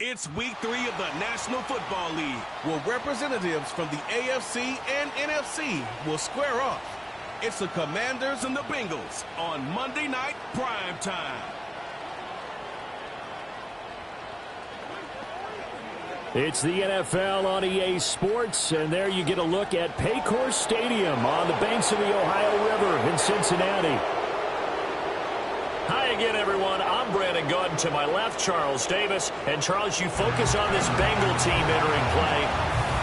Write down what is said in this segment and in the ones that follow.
It's week 3 of the National Football League, where representatives from the AFC and NFC will square off. It's the Commanders and the Bengals on Monday Night Prime Time. It's the NFL on EA Sports, and there you get a look at Paycor Stadium on the banks of the Ohio River in Cincinnati. Hi again, everyone. I'm Brandon Gordon. To my left, Charles Davis. And, Charles, you focus on this Bengal team entering play.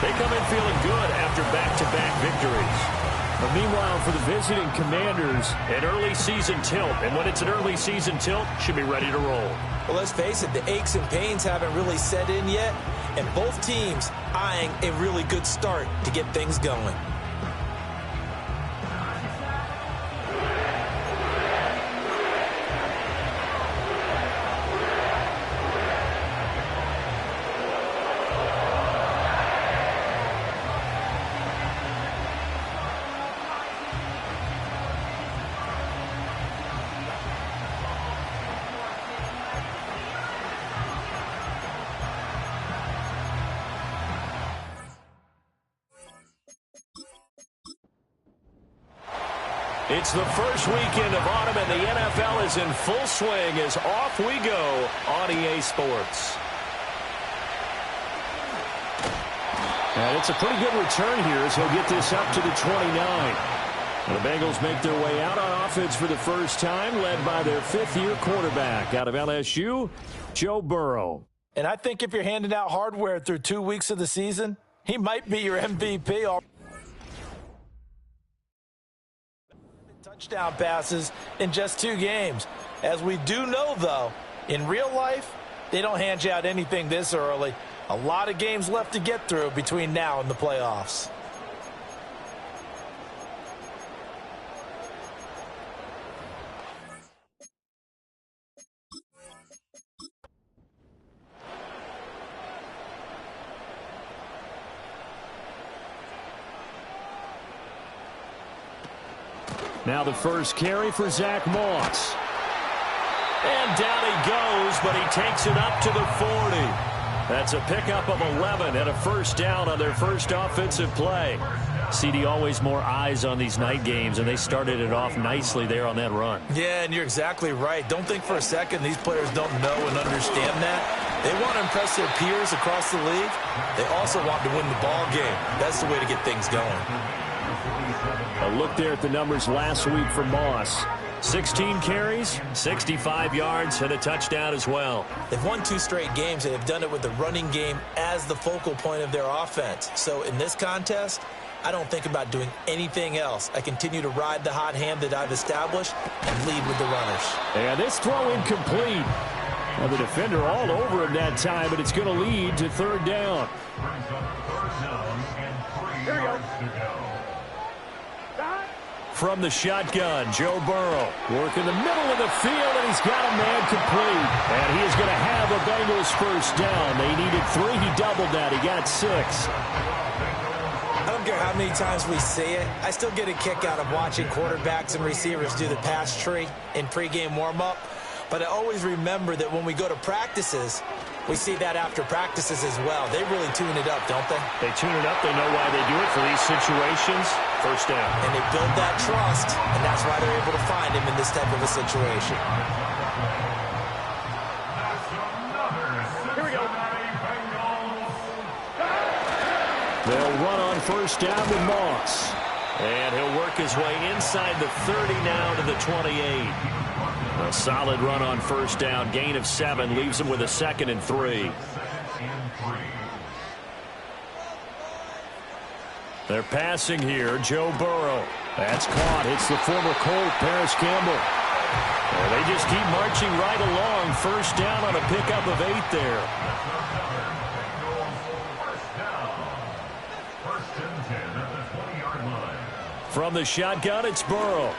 They come in feeling good after back-to-back victories. But meanwhile, for the visiting Commanders, an early season tilt. And when it's an early season tilt, should be ready to roll. Well, let's face it, the aches and pains haven't really set in yet. And both teams eyeing a really good start to get things going. It's the first weekend of autumn, and the NFL is in full swing as off we go on EA Sports. And it's a pretty good return here as he'll get this up to the 29. And the Bengals make their way out on offense for the first time, led by their fifth-year quarterback out of LSU, Joe Burrow. And I think if you're handing out hardware through 2 weeks of the season, he might be your MVP. Touchdown passes in just 2 games. As we do know, though, in real life, they don't hand you out anything this early. A lot of games left to get through between now and the playoffs. Now the first carry for Zach Moss. And down he goes, but he takes it up to the 40. That's a pickup of 11 and a first down on their first offensive play. CD, always more eyes on these night games, and they started it off nicely there on that run. Yeah, and you're exactly right. Don't think for a second these players don't know and understand that. They want to impress their peers across the league. They also want to win the ball game. That's the way to get things going. A look there at the numbers last week for Moss. 16 carries, 65 yards, and a touchdown as well. They've won 2 straight games, and they've done it with the running game as the focal point of their offense. So in this contest, I don't think about doing anything else. I continue to ride the hot hand that I've established and lead with the runners. And this throw incomplete. Well, the defender all over him that time, but it's going to lead to 3rd down. Here we go. From the shotgun, Joe Burrow working the middle of the field, and he's got a man complete. And he is going to have a Bengals first down. They needed 3. He doubled that. He got 6. I don't care how many times we see it. I still get a kick out of watching quarterbacks and receivers do the pass tree in pregame warm-up. But I always remember that when we go to practices, we see that after practices as well. They really tune it up, don't they? They tune it up. They know why they do it for these situations. First down. And they build that trust, and that's why they're able to find him in this type of a situation. Here we go. They'll run on first down with Moss. And he'll work his way inside the 30 now to the 28. A solid run on first down. Gain of 7 leaves him with a 2nd and 3. They're passing here. Joe Burrow. That's caught. It's the former Colt, Paris Campbell. And they just keep marching right along. First down on a pickup of 8 there. From the shotgun, it's Burrow.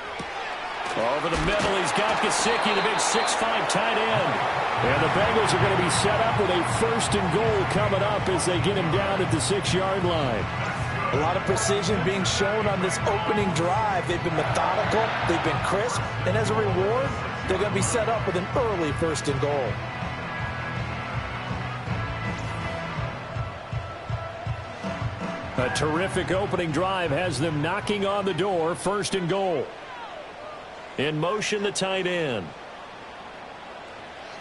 Over the middle, he's got Gesicki, the big 6'5" tight end. And the Bengals are going to be set up with a 1st and goal coming up as they get him down at the 6-yard line. A lot of precision being shown on this opening drive. They've been methodical, they've been crisp, and as a reward, they're going to be set up with an early 1st and goal. A terrific opening drive has them knocking on the door. 1st and goal. In motion, the tight end.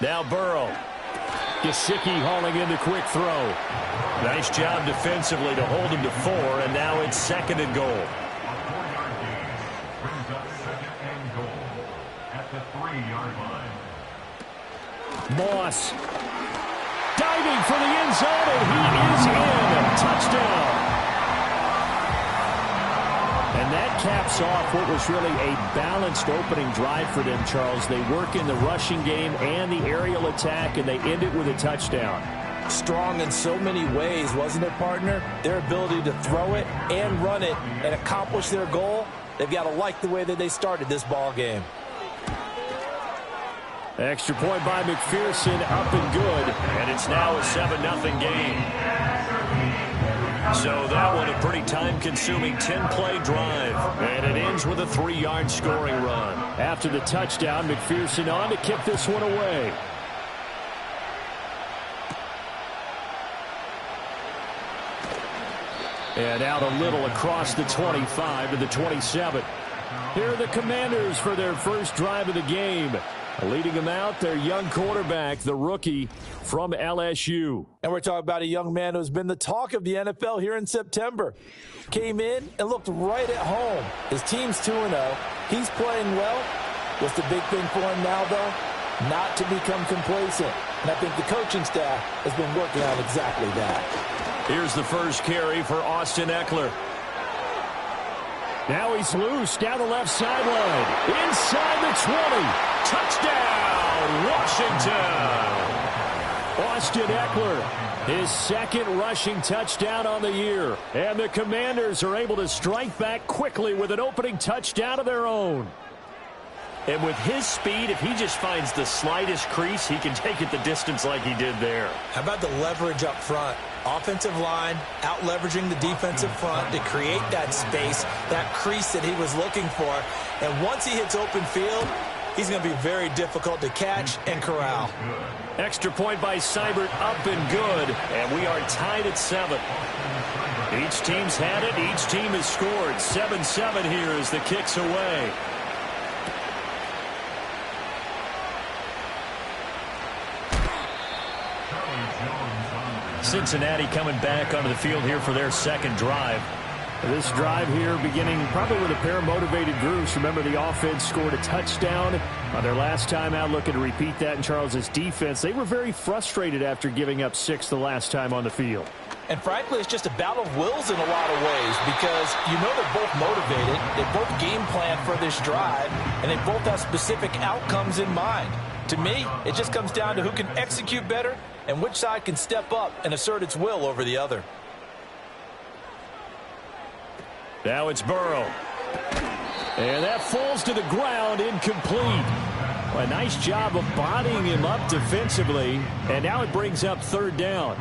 Now Burrow. Gesicki hauling in the quick throw. Nice job defensively to hold him to 4, and now it's 2nd and goal. Moss. Diving for the end zone, and he is in. Touchdown. And that caps off what was really a balanced opening drive for them, Charles. They work in the rushing game and the aerial attack, and they end it with a touchdown. Strong in so many ways, wasn't it, partner? Their ability to throw it and run it and accomplish their goal, they've got to like the way that they started this ball game. Extra point by McPherson, up and good, and it's now a 7-0 game. So that one a pretty time-consuming 10-play drive. And it ends with a 3-yard scoring run. After the touchdown, McPherson on to kick this one away. And out a little across the 25 to the 27. Here are the Commanders for their first drive of the game. Leading them out, their young quarterback, the rookie from LSU. And we're talking about a young man who's been the talk of the NFL here in September. Came in and looked right at home. His team's 2-0. He's playing well. What's the big thing for him now, though? Not to become complacent. And I think the coaching staff has been working on exactly that. Here's the first carry for Austin Eckler. Now he's loose down the left sideline. Inside the 20. Touchdown, Washington. Austin Eckler, his 2nd rushing touchdown on the year. And the Commanders are able to strike back quickly with an opening touchdown of their own. And with his speed, if he just finds the slightest crease, he can take it the distance like he did there. How about the leverage up front? Offensive line out-leveraging the defensive front to create that space, that crease that he was looking for. And once he hits open field, he's going to be very difficult to catch and corral. Extra point by Seibert, up and good. And we are tied at 7. Each team's had it. Each team has scored. 7-7 here as the kick's away. Cincinnati coming back onto the field here for their 2nd drive. This drive here beginning probably with a pair of motivated groups. Remember, the offense scored a touchdown on their last time out, looking to repeat that in Charles's defense. They were very frustrated after giving up 6 the last time on the field. And frankly, it's just a battle of wills in a lot of ways because you know they're both motivated. They both game plan for this drive, and they both have specific outcomes in mind. To me, it just comes down to who can execute better and which side can step up and assert its will over the other. Now it's Burrow. And that falls to the ground, incomplete. A nice job of bodying him up defensively. And now it brings up 3rd down.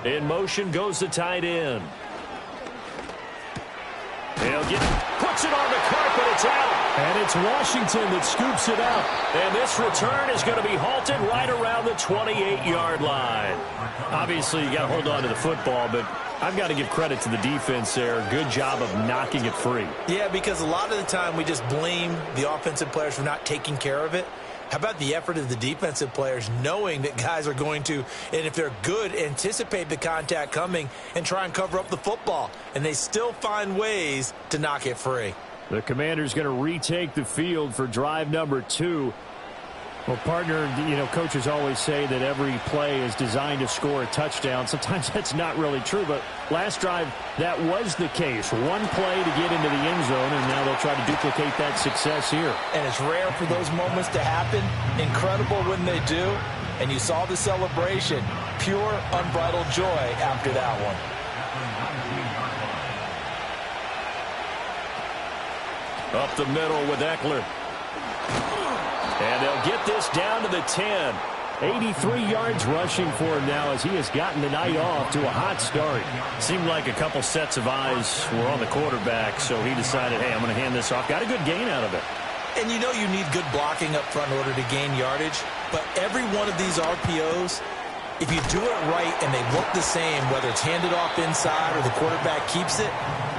In motion goes the tight end. Puts it on the carpet, it's out. And it's Washington that scoops it up. And this return is going to be halted right around the 28-yard line. Obviously, you got to hold on to the football, but I've got to give credit to the defense there. Good job of knocking it free. Yeah, because a lot of the time we just blame the offensive players for not taking care of it. How about the effort of the defensive players knowing that guys are going to, and if they're good, anticipate the contact coming and try and cover up the football. And they still find ways to knock it free. The Commanders going to retake the field for drive number 2. Well, partner, coaches always say that every play is designed to score a touchdown. Sometimes that's not really true, but last drive, that was the case. One play to get into the end zone, and now they'll try to duplicate that success here. And it's rare for those moments to happen. Incredible when they do. And you saw the celebration. Pure, unbridled joy after that one. Up the middle with Eckler. And they'll get this down to the 10. 83 yards rushing for him now as he has gotten the night off to a hot start. Seemed like a couple sets of eyes were on the quarterback, so he decided, hey, I'm going to hand this off. Got a good gain out of it. And you know you need good blocking up front in order to gain yardage. But every one of these RPOs, if you do it right and they look the same, whether it's handed off inside or the quarterback keeps it,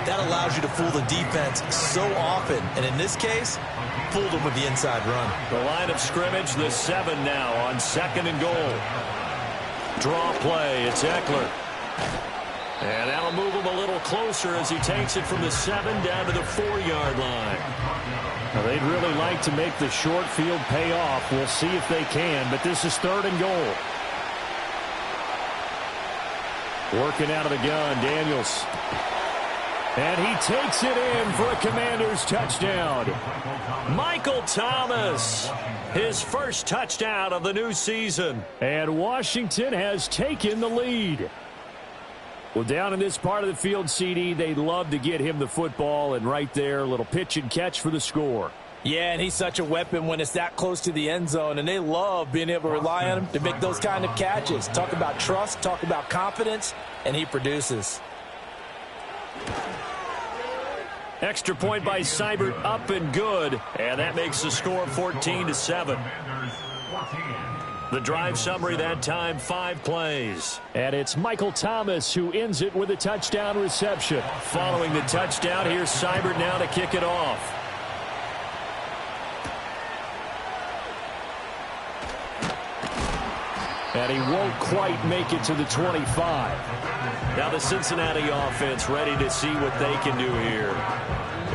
that allows you to fool the defense so often. And in this case, fooled them with the inside run. The line of scrimmage, the 7 now on 2nd and goal. Draw play, it's Eckler. And that'll move him a little closer as he takes it from the 7 down to the 4-yard line. Now, they'd really like to make the short field pay off. We'll see if they can, but this is 3rd and goal. Working out of the gun, Daniels. And he takes it in for a Commanders touchdown. Michael Thomas, his first touchdown of the new season. And Washington has taken the lead. Well, down in this part of the field, CD, they'd love to get him the football, and right there, a little pitch and catch for the score. Yeah, and he's such a weapon when it's that close to the end zone, and they love being able to rely on him to make those kind of catches. Talk about trust, talk about confidence, and he produces. Extra point by Seibert, up and good, and that makes the score 14-7. The drive summary that time, 5 plays. And it's Michael Thomas who ends it with a touchdown reception. Following the touchdown, here's Seibert now to kick it off. And he won't quite make it to the 25. Now the Cincinnati offense ready to see what they can do here.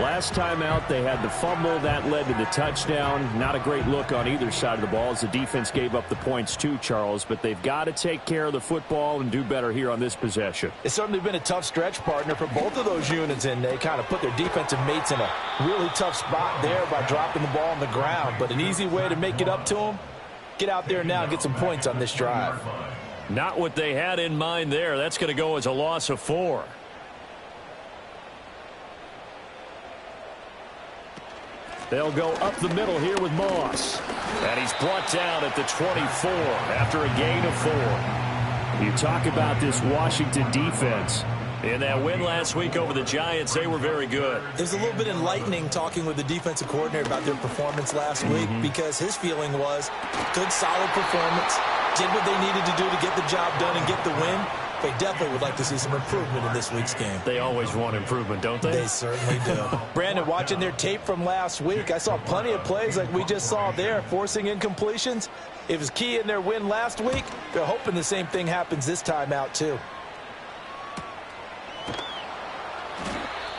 Last time out, they had the fumble. That led to the touchdown. Not a great look on either side of the ball as the defense gave up the points too, Charles. But they've got to take care of the football and do better here on this possession. It's certainly been a tough stretch, partner, for both of those units, and they kind of put their defensive mates in a really tough spot there by dropping the ball on the ground. But an easy way to make it up to them, get out there now and get some points on this drive. Not what they had in mind there. That's going to go as a loss of 4. They'll go up the middle here with Moss. And he's brought down at the 24 after a gain of 4. You talk about this Washington defense. In that win last week over the Giants, they were very good. It was a little bit enlightening talking with the defensive coordinator about their performance last week because his feeling was good, solid performance, did what they needed to do to get the job done and get the win. They definitely would like to see some improvement in this week's game. They always want improvement, don't they? They certainly do. Brandon, watching their tape from last week, I saw plenty of plays like we just saw there, forcing incompletions. It was key in their win last week. They're hoping the same thing happens this time out, too.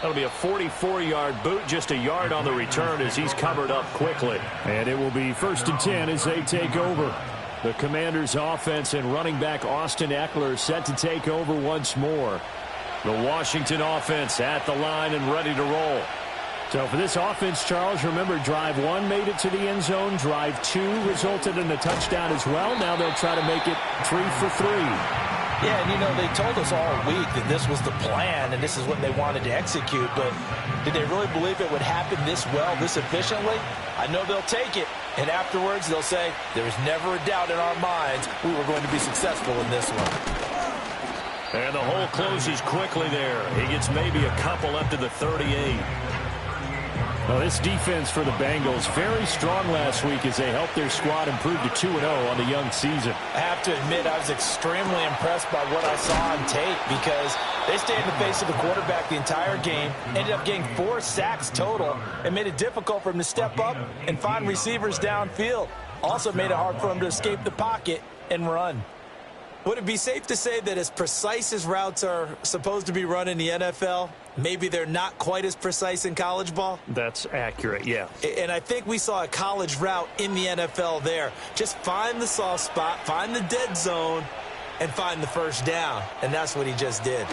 That'll be a 44-yard boot, just a yard on the return as he's covered up quickly. And it will be 1st and 10 as they take over. The Commanders' offense and running back Austin Eckler set to take over once more. The Washington offense at the line and ready to roll. So for this offense, Charles, remember drive 1 made it to the end zone. Drive 2 resulted in a touchdown as well. Now they'll try to make it 3 for 3. Yeah, and you know, they told us all week that this was the plan and this is what they wanted to execute, but did they really believe it would happen this well, this efficiently? I know they'll take it, and afterwards they'll say, there was never a doubt in our minds we were going to be successful in this one. And the hole closes quickly there. He gets maybe a couple up to the 38. Well, this defense for the Bengals very strong last week as they helped their squad improve to 2-0 on the young season. I have to admit I was extremely impressed by what I saw on tape because they stayed in the face of the quarterback the entire game, ended up getting 4 sacks total, and made it difficult for him to step up and find receivers downfield. Also made it hard for him to escape the pocket and run. Would it be safe to say that as precise as routes are supposed to be run in the NFL, maybe they're not quite as precise in college ball? That's accurate, yeah. And I think we saw a college route in the NFL there. Just find the soft spot, find the dead zone, and find the first down. And that's what he just did.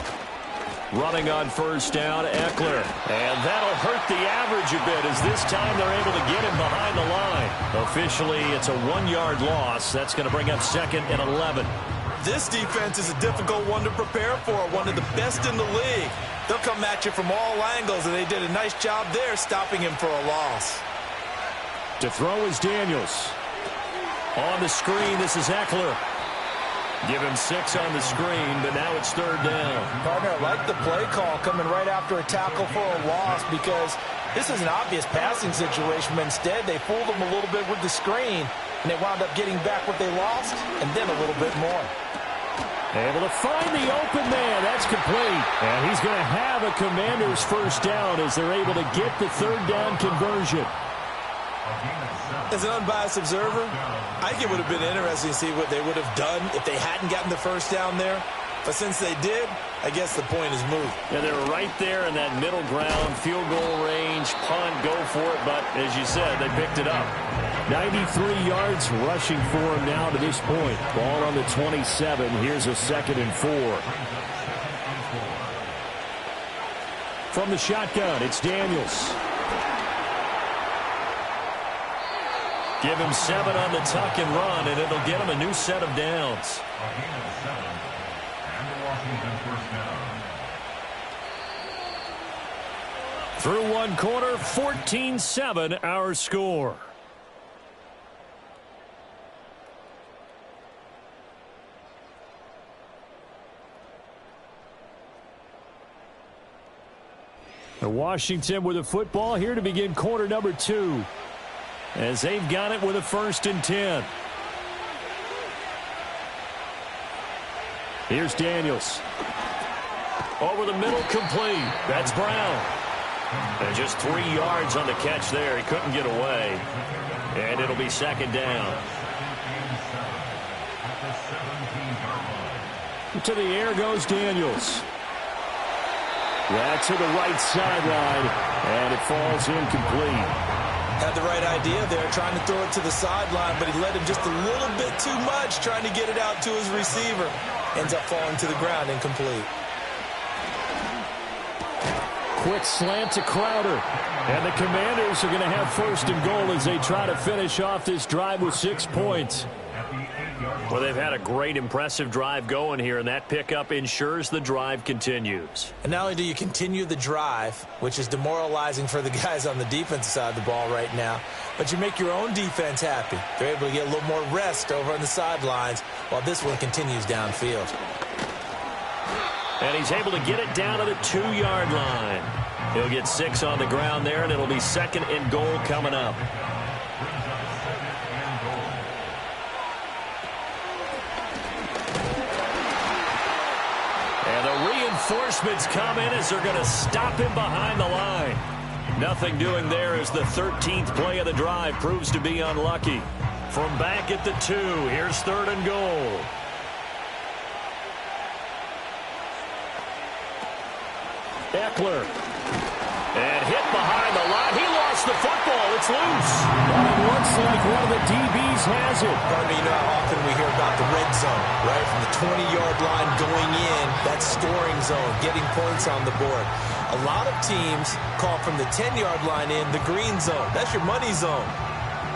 Running on first down, Eckler. And that'll hurt the average a bit as this time they're able to get him behind the line. Officially, it's a 1-yard loss. That's going to bring up 2nd and 11. This defense is a difficult one to prepare for, one of the best in the league. They'll come at you from all angles, and they did a nice job there stopping him for a loss. To throw is Daniels. On the screen, this is Eckler. Give him 6 on the screen, but now it's 3rd down. Partner, I like the play call coming right after a tackle for a loss because this is an obvious passing situation, but instead they fooled him a little bit with the screen, and they wound up getting back what they lost and then a little bit more. Able to find the open man. That's complete. And he's going to have a Commander's first down as they're able to get the 3rd down conversion. As an unbiased observer, I think it would have been interesting to see what they would have done if they hadn't gotten the first down there. But since they did, I guess the point is moved. Yeah, they were right there in that middle ground, field goal range, punt, go for it. But as you said, they picked it up. 93 yards rushing for him now to this point. Ball on the 27. Here's a 2nd and 4. From the shotgun, it's Daniels. Give him 7 on the tuck and run, and it'll get him a new set of downs. Through 1 quarter, 14-7 our score. Washington with a football here to begin quarter number 2. As they've got it with a 1st and 10. Here's Daniels. Over the middle, complete. That's Brown. And just 3 yards on the catch there. He couldn't get away. And it'll be 2nd down. To the air goes Daniels. That's to the right sideline. And it falls incomplete. Had the right idea there, trying to throw it to the sideline, but he led him just a little bit too much, trying to get it out to his receiver. Ends up falling to the ground, incomplete. Quick slant to Crowder. And the Commanders are going to have 1st and goal as they try to finish off this drive with 6 points. Well, they've had a great, impressive drive going here, and that pickup ensures the drive continues. And not only do you continue the drive, which is demoralizing for the guys on the defensive side of the ball right now, but you make your own defense happy. They're able to get a little more rest over on the sidelines while this one continues downfield. And he's able to get it down to the 2-yard line. He'll get 6 on the ground there, and it'll be 2nd and goal coming up. Reinforcements come in as they're going to stop him behind the line. Nothing doing there as the 13th play of the drive proves to be unlucky. From back at the 2, here's 3rd and goal. Eckler. And hit behind the line. He lost the football. It's loose. And it looks like one of the DBs has it. Pardon me, you know how often we hear about the red zone, right? From the 20-yard line going in, that scoring zone, getting points on the board. A lot of teams call from the 10-yard line in the green zone. That's your money zone.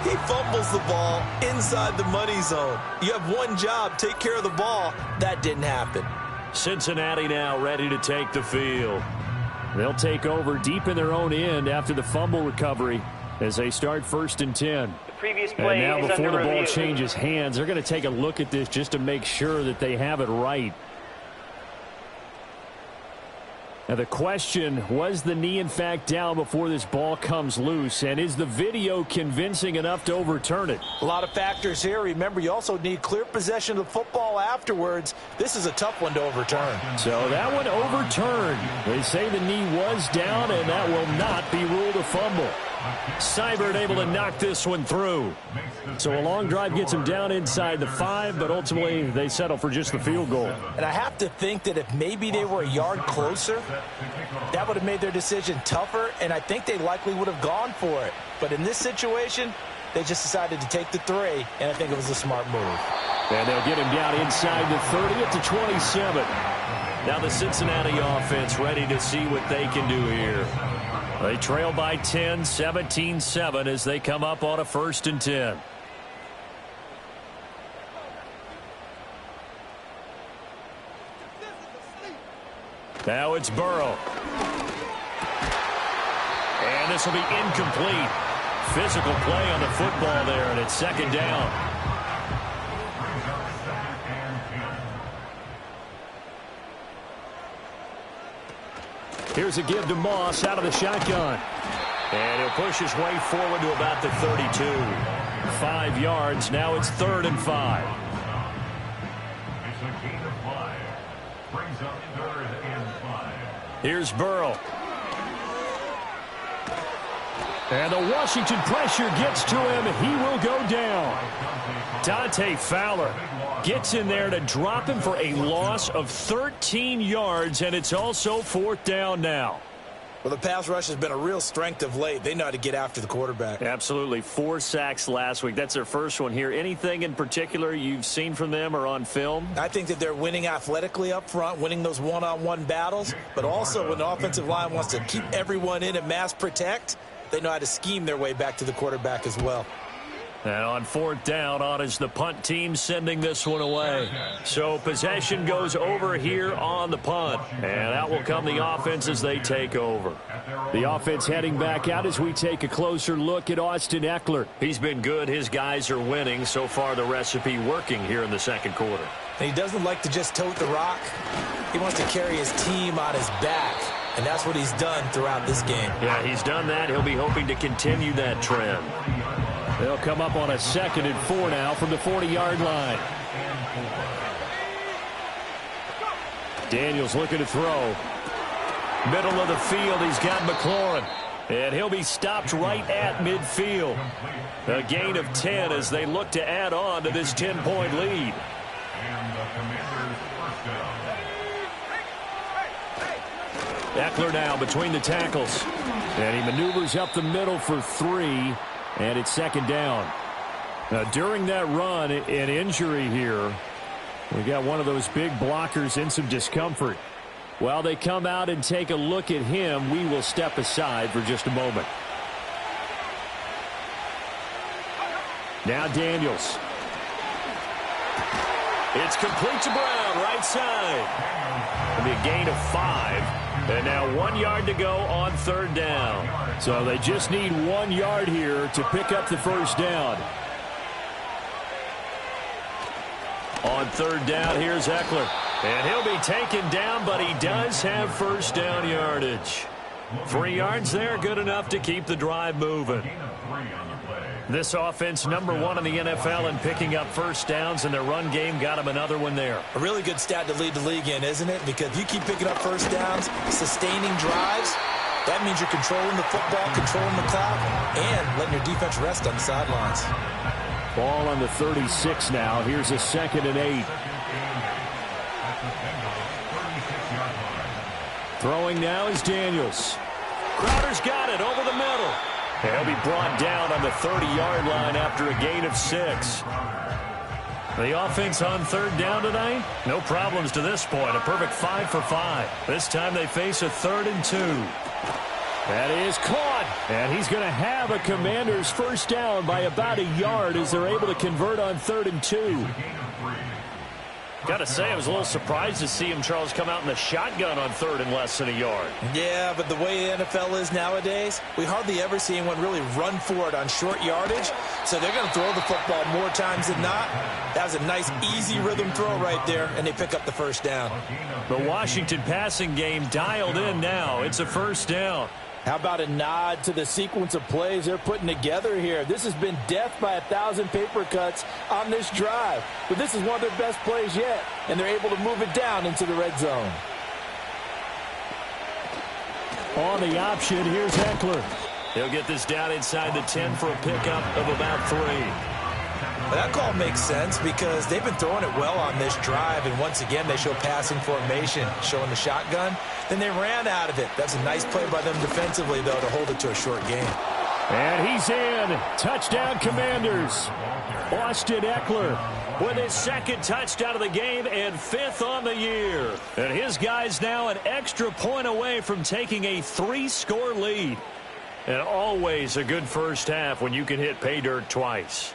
He fumbles the ball inside the money zone. You have one job, take care of the ball. That didn't happen. Cincinnati now ready to take the field. They'll take over deep in their own end after the fumble recovery as they start 1st and 10. The previous play and now is before under the ball review. changes hands, they're going to take a look at this just to make sure that they have it right. Now the question, was the knee in fact down before this ball comes loose? And is the video convincing enough to overturn it? A lot of factors here. Remember, you also need clear possession of the football afterwards. This is a tough one to overturn. So that one overturned. They say the knee was down, and that will not be ruled a fumble. Seibert able to knock this one through. So a long drive gets him down inside the 5, but ultimately they settle for just the field goal. And I have to think that if maybe they were a yard closer, that would have made their decision tougher, and I think they likely would have gone for it. But in this situation, they just decided to take the 3, and I think it was a smart move. And they'll get him down inside the 30 at the 27. Now the Cincinnati offense ready to see what they can do here. They trail by 10, 17-7 as they come up on a 1st and 10. Now it's Burrow. And this will be incomplete. Physical play on the football there, and it's 2nd down. Here's a give to Moss out of the shotgun. And he'll push his way forward to about the 32. 5 yards. Now it's 3rd and 5. Here's Burrow. And the Washington pressure gets to him. He will go down. Dante Fowler gets in there to drop him for a loss of 13 yards, and it's also 4th down now. Well, the pass rush has been a real strength of late. They know how to get after the quarterback. Absolutely. 4 sacks last week. That's their first one here. Anything in particular you've seen from them or on film? I think that they're winning athletically up front, winning those one-on-one battles, but also when the offensive line wants to keep everyone in and mass protect, they know how to scheme their way back to the quarterback as well. And on 4th down, on is the punt team sending this one away. So possession goes over here on the punt. And out will come the offense as they take over. The offense heading back out as we take a closer look at Austin Eckler. He's been good. His guys are winning. So far, the recipe working here in the 2nd quarter. And he doesn't like to just tote the rock. He wants to carry his team on his back. And that's what he's done throughout this game. Yeah, he's done that. He'll be hoping to continue that trend. They'll come up on a 2nd and 4 now from the 40-yard line. Daniels looking to throw. Middle of the field, he's got McLaurin. And he'll be stopped right at midfield. A gain of 10 as they look to add on to this 10-point lead. Eckler now between the tackles. And he maneuvers up the middle for 3. And it's 2nd down. Now, during that run, an injury here. We got one of those big blockers in some discomfort. While they come out and take a look at him, we will step aside for just a moment. Now Daniels. It's complete to Brown, right side. It'll be a gain of 5. And now 1 yard to go on 3rd down. So they just need 1 yard here to pick up the 1st down. On 3rd down, here's Eckler. And he'll be taken down, but he does have 1st down yardage. 3 yards there, good enough to keep the drive moving. This offense, number 1 in the NFL in picking up 1st downs, and their run game got him another one there. A really good stat to lead the league in, isn't it? Because if you keep picking up 1st downs, sustaining drives, that means you're controlling the football, controlling the clock, and letting your defense rest on the sidelines. Ball on the 36 now. Here's a 2nd and 8. Throwing now is Daniels. Crowder's got it over the middle. He'll be brought down on the 30-yard line after a gain of 6. The offense on 3rd down tonight, no problems to this point. A perfect 5 for 5. This time they face a 3rd and 2. That is caught, and he's going to have a Commanders 1st down by about a yard as they're able to convert on 3rd and 2. Got to say, I was a little surprised to see him, Charles, come out in the shotgun on 3rd and less than a yard. Yeah, but the way the NFL is nowadays, we hardly ever see anyone really run for it on short yardage. So they're going to throw the football more times than not. That was a nice, easy rhythm throw right there, and they pick up the 1st down. The Washington passing game dialed in now. It's a 1st down. How about a nod to the sequence of plays they're putting together here? This has been death by 1,000 paper cuts on this drive. But this is one of their best plays yet, and they're able to move it down into the red zone. On the option, here's Eckler. He'll get this down inside the 10 for a pickup of about 3. Well, that call makes sense because they've been throwing it well on this drive, and once again they show passing formation, showing the shotgun. Then they ran out of it. That's a nice play by them defensively, though, to hold it to a short game. And he's in. Touchdown, Commanders. Austin Eckler with his second touchdown of the game and 5th on the year. And his guy's now an extra point away from taking a 3-score lead. And always a good first half when you can hit pay dirt twice.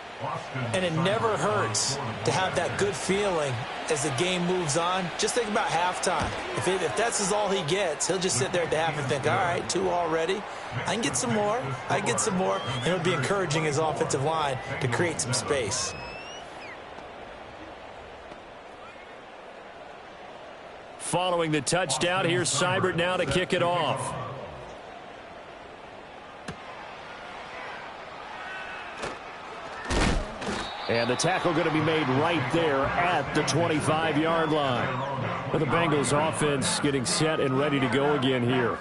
And it never hurts to have that good feeling as the game moves on. Just think about halftime. If that's all he gets, he'll just sit there at the half and think, all right, 2 already. I can get some more. I can get some more. And it'll be encouraging his offensive line to create some space. Following the touchdown, here's Seibert now to kick it off. And the tackle going to be made right there at the 25-yard line. The Bengals offense getting set and ready to go again here.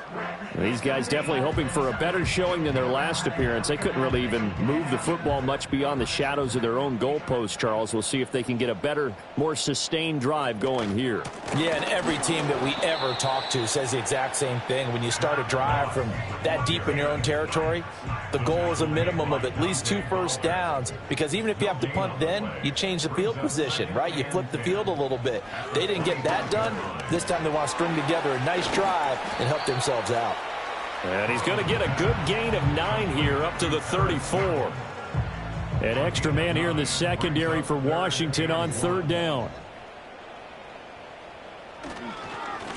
These guys definitely hoping for a better showing than their last appearance. They couldn't really even move the football much beyond the shadows of their own goalpost, Charles. We'll see if they can get a better, more sustained drive going here. Yeah, and every team that we ever talk to says the exact same thing. When you start a drive from that deep in your own territory, the goal is a minimum of at least 2 first downs, because even if you have to punt then, you change the field position, right? You flip the field a little bit. They didn't get that done. This time they want to string together a nice drive and help themselves out. And he's going to get a good gain of 9 here up to the 34. An extra man here in the secondary for Washington on 3rd down.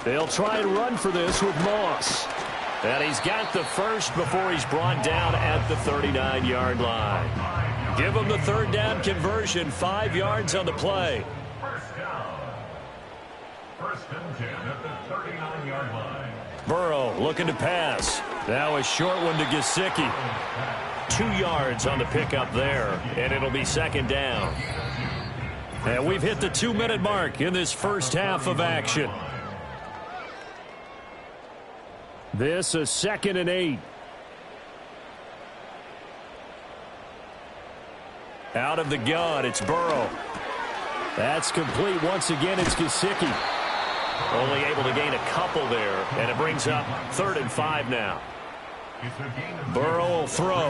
They'll try and run for this with Moss. And he's got the first before he's brought down at the 39-yard line. Give him the 3rd down conversion, 5 yards on the play. First and 10 at the 39-yard line. Burrow looking to pass. Now a short one to Gesicki. 2 yards on the pickup there, and it'll be 2nd down. And we've hit the 2-minute mark in this first half of action. This a 2nd and 8. Out of the gun, it's Burrow. That's complete. Once again, it's Gesicki. Only able to gain a couple there, and it brings up 3rd and 5 now. Burrow will throw.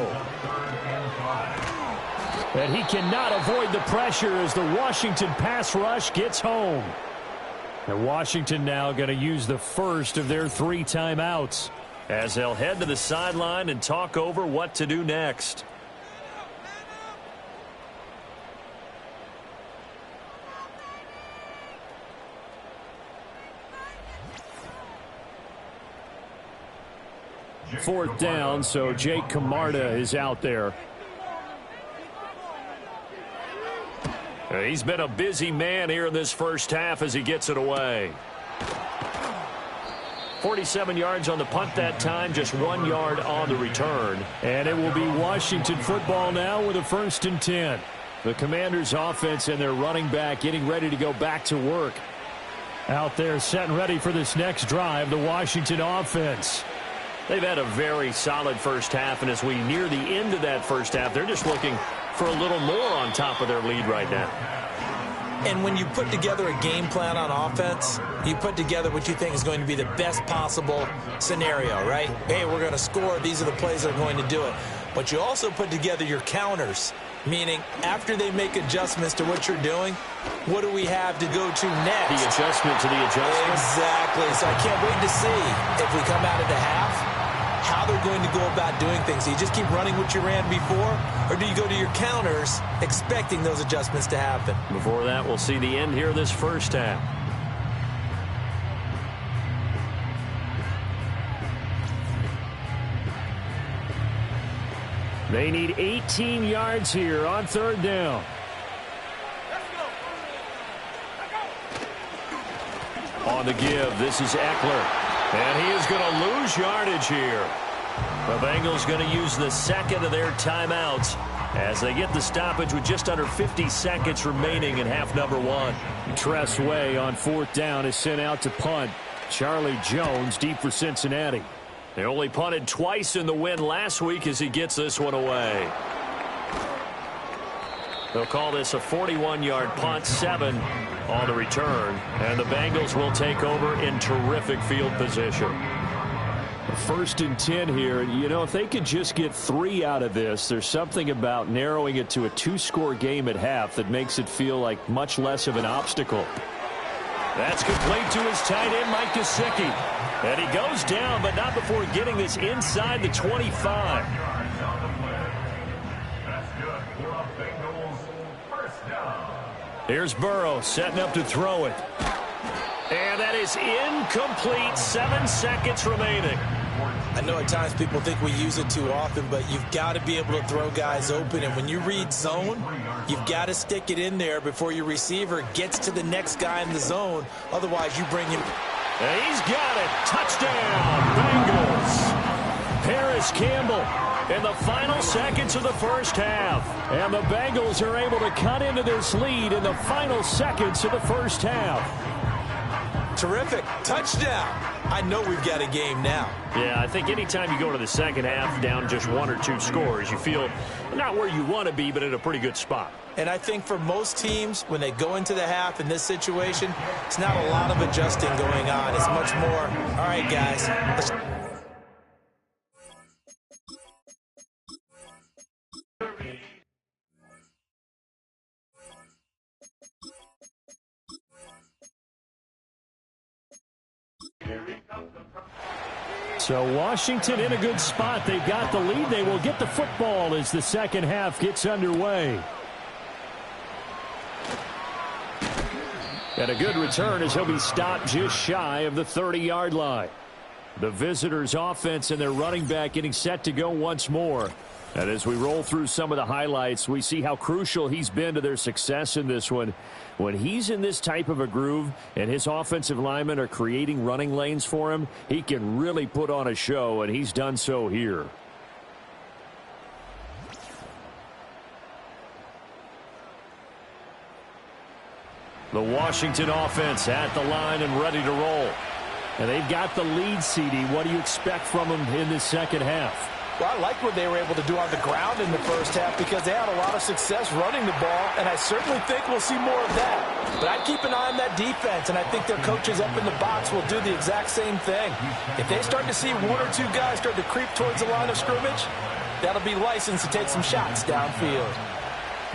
And he cannot avoid the pressure as the Washington pass rush gets home. And Washington now going to use the first of their 3 timeouts, as they'll head to the sideline and talk over what to do next. Fourth down, so Jake Camarda is out there. He's been a busy man here in this first half as he gets it away. 47 yards on the punt that time, just 1 yard on the return. And it will be Washington football now with a 1st and 10. The Commanders offense and their running back getting ready to go back to work. Out there set and ready for this next drive, the Washington offense. They've had a very solid first half, and as we near the end of that first half, they're just looking for a little more on top of their lead right now. And when you put together a game plan on offense, you put together what you think is going to be the best possible scenario, right? Hey, we're going to score. These are the plays that are going to do it. But you also put together your counters, meaning after they make adjustments to what you're doing, what do we have to go to next? The adjustment to the adjustment. Exactly. So I can't wait to see if we come out of the half, how they're going to go about doing things. Do you just keep running what you ran before, or do you go to your counters expecting those adjustments to happen? Before that, we'll see the end here of this first half. They need 18 yards here on 3rd down. On the give, this is Eckler. And he is going to lose yardage here. The Bengals going to use the 2nd of their timeouts as they get the stoppage with just under 50 seconds remaining in half number 1. Tress Way on 4th down is sent out to punt. Charlie Jones deep for Cincinnati. They only punted twice in the win last week as he gets this one away. They'll call this a 41-yard punt, 7 on the return. And the Bengals will take over in terrific field position. First and 10 here. You know, if they could just get 3 out of this, there's something about narrowing it to a 2-score game at half that makes it feel like much less of an obstacle. That's complete to his tight end, Mike Gesicki. And he goes down, but not before getting this inside the 25. Here's Burrow setting up to throw it. And that is incomplete. 7 seconds remaining. I know at times people think we use it too often, but you've got to be able to throw guys open. And when you read zone, you've got to stick it in there before your receiver gets to the next guy in the zone. Otherwise, you bring him. And he's got it. Touchdown, Bengals. Paris Campbell in the final seconds of the first half. And the Bengals are able to cut into this lead in the final seconds of the first half. Terrific. Touchdown. I know we've got a game now. Yeah, I think anytime you go to the second half down just 1 or 2 scores, you feel not where you want to be, but in a pretty good spot. And I think for most teams, when they go into the half in this situation, it's not a lot of adjusting going on. It's much more, all right, guys, let's... So Washington in a good spot. They've got the lead. They will get the football as the second half gets underway. And a good return as he'll be stopped just shy of the 30-yard line. The visitors' offense and their running back getting set to go once more. And as we roll through some of the highlights, we see how crucial he's been to their success in this one. When he's in this type of a groove and his offensive linemen are creating running lanes for him, he can really put on a show, and he's done so here. The Washington offense at the line and ready to roll. And they've got the lead, CD. What do you expect from them in this second half? Well, I like what they were able to do on the ground in the first half because they had a lot of success running the ball, and I certainly think we'll see more of that. But I'd keep an eye on that defense, and I think their coaches up in the box will do the exact same thing. If they start to see 1 or 2 guys start to creep towards the line of scrimmage, that'll be licensed to take some shots downfield.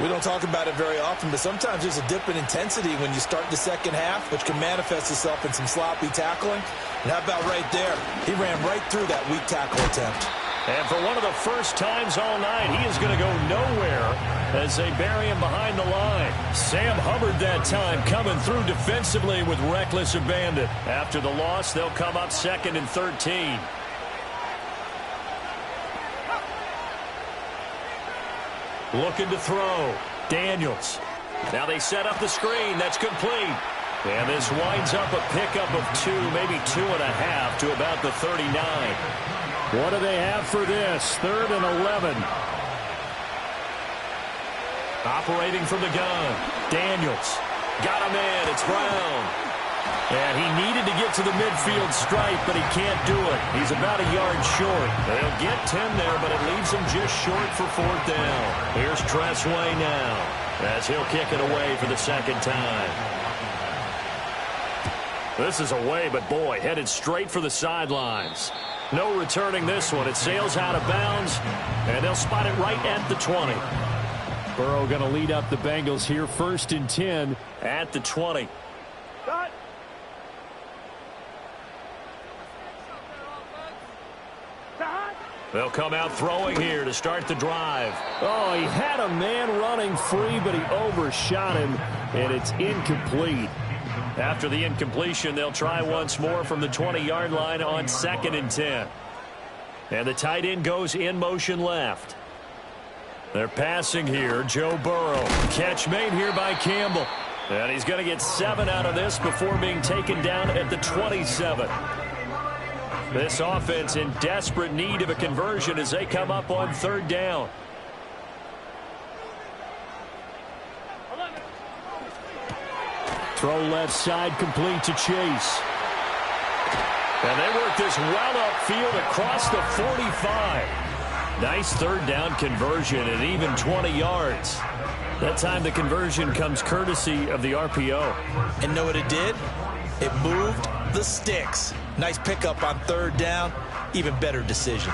We don't talk about it very often, but sometimes there's a dip in intensity when you start the second half, which can manifest itself in some sloppy tackling. And how about right there? He ran right through that weak tackle attempt. And for one of the first times all night, he is going to go nowhere as they bury him behind the line. Sam Hubbard that time coming through defensively with reckless abandon. After the loss, they'll come up 2nd and 13. Looking to throw. Daniels. Now they set up the screen. That's complete. And this winds up a pickup of 2, maybe 2.5 to about the 39. What do they have for this? 3rd and 11. Operating from the gun. Daniels. Got him in. It's Brown. And he needed to get to the midfield stripe, but he can't do it. He's about a yard short. They'll get 10 there, but it leaves him just short for 4th down. Here's Tressway now as he'll kick it away for the second time. This is away, but boy, headed straight for the sidelines. No returning this one. It sails out of bounds, and they'll spot it right at the 20. Burrow going to lead up the Bengals here, 1st and 10 at the 20. They'll come out throwing here to start the drive. Oh, he had a man running free, but he overshot him, and it's incomplete. After the incompletion, they'll try once more from the 20-yard line on 2nd and 10. And the tight end goes in motion left. They're passing here. Joe Burrow. Catch made here by Campbell. And he's going to get 7 out of this before being taken down at the 27. This offense in desperate need of a conversion as they come up on 3rd down. Throw left side complete to Chase. And they work this well upfield across the 45. Nice third down conversion at even 20 yards. That time the conversion comes courtesy of the RPO. And know what it did? It moved the sticks. Nice pickup on third down. Even better decision.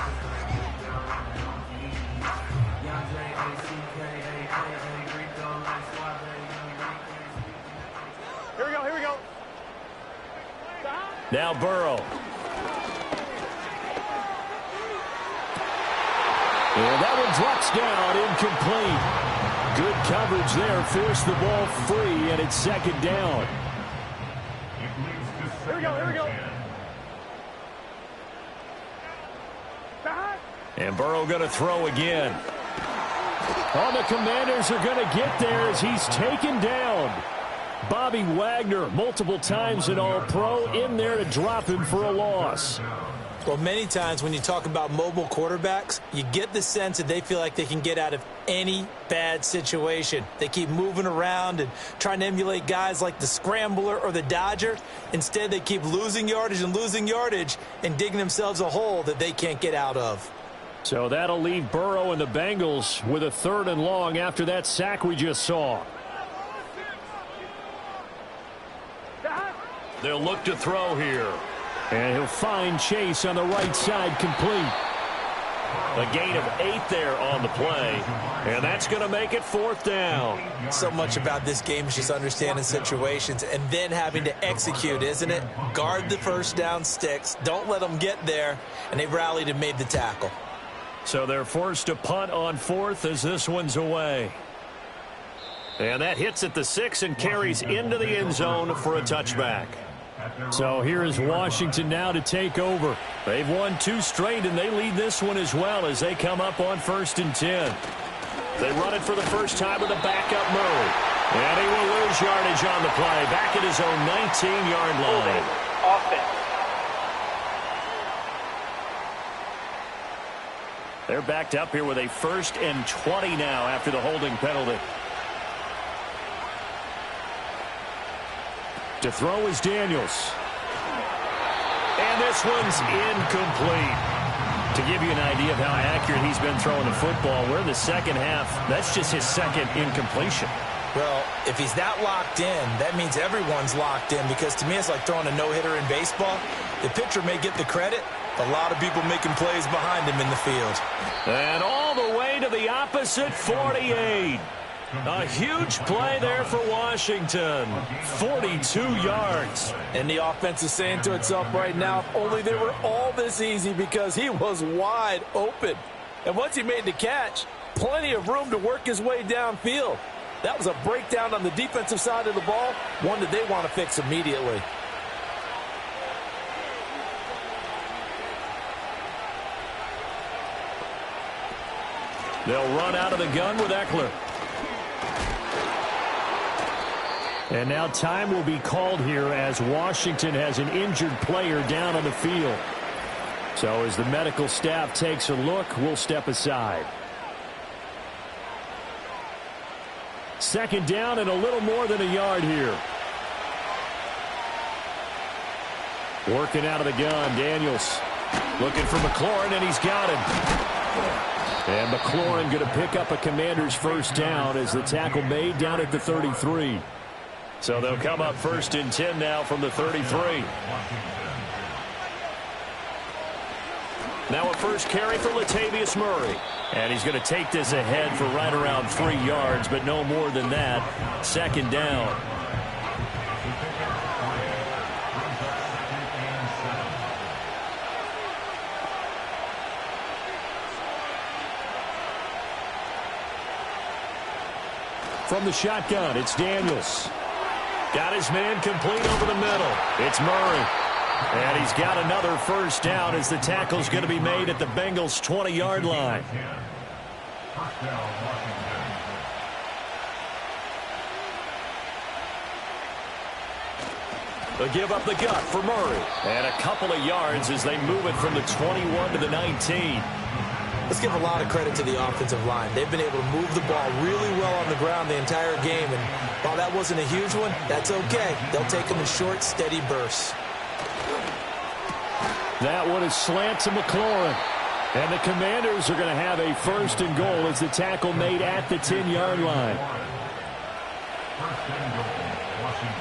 Here we go. Now Burrow. And that one drops down, incomplete. Good coverage there, forced the ball free, and it's second down. Here we go. And Burrow going to throw again. Oh, the Commanders are going to get there as he's taken down. Bobby Wagner, multiple times an All-Pro, in there to drop him for a loss. Well, many times when you talk about mobile quarterbacks, you get the sense that they feel like they can get out of any bad situation. They keep moving around and trying to emulate guys like the Scrambler or the Dodger. Instead, they keep losing yardage and digging themselves a hole that they can't get out of. So that'll leave Burrow and the Bengals with a 3rd and long after that sack we just saw. They'll look to throw here. And he'll find Chase on the right side, complete. A gain of 8 there on the play. And that's going to make it 4th down. So much about this game is just understanding situations and then having to execute, isn't it? Guard the first down sticks. Don't let them get there. And they rallied and made the tackle. So they're forced to punt on 4th as this one's away. And that hits at the 6 and carries into the end zone for a touchback. So here is Washington now to take over. They've won 2 straight, and they lead this one as well as they come up on 1st and 10. They run it for the first time with a backup Murray. And he will lose yardage on the play, back at his own 19-yard line. Offense. They're backed up here with a 1st and 20 now after the holding penalty. To throw is Daniels. And this one's incomplete. To give you an idea of how accurate he's been throwing the football, we're in the second half. That's just his 2nd incompletion. Well, if he's that locked in, that means everyone's locked in, because to me it's like throwing a no-hitter in baseball. The pitcher may get the credit, a lot of people making plays behind him in the field. And all the way to the opposite 48. A huge play there for Washington. 42 yards. And the offense is saying to itself right now, if only they were all this easy, because he was wide open. And once he made the catch, plenty of room to work his way downfield. That was a breakdown on the defensive side of the ball, one that they want to fix immediately. They'll run out of the gun with Eckler. And now time will be called here as Washington has an injured player down on the field. So as the medical staff takes a look, we'll step aside. 2nd down and a little more than a yard here. Working out of the gun, Daniels. Looking for McLaurin, and he's got him. And McLaurin going to pick up a Commander's 1st down as the tackle made down at the 33. So they'll come up 1st and 10 now from the 33. Now a first carry for Latavius Murray. And he's going to take this ahead for right around 3 yards, but no more than that. 2nd down. From the shotgun, it's Daniels. Got his man complete over the middle. It's Murray. And he's got another 1st down as the tackle's going to be made at the Bengals' 20-yard line. They'll give up the gut for Murray. And a couple of yards as they move it from the 21 to the 19. Let's give a lot of credit to the offensive line. They've been able to move the ball really well on the ground the entire game. And while that wasn't a huge one, that's okay. They'll take them in short, steady bursts. That one is slant to McLaurin. And the Commanders are going to have a first and goal as the tackle made at the 10-yard line. First and goal, Washington.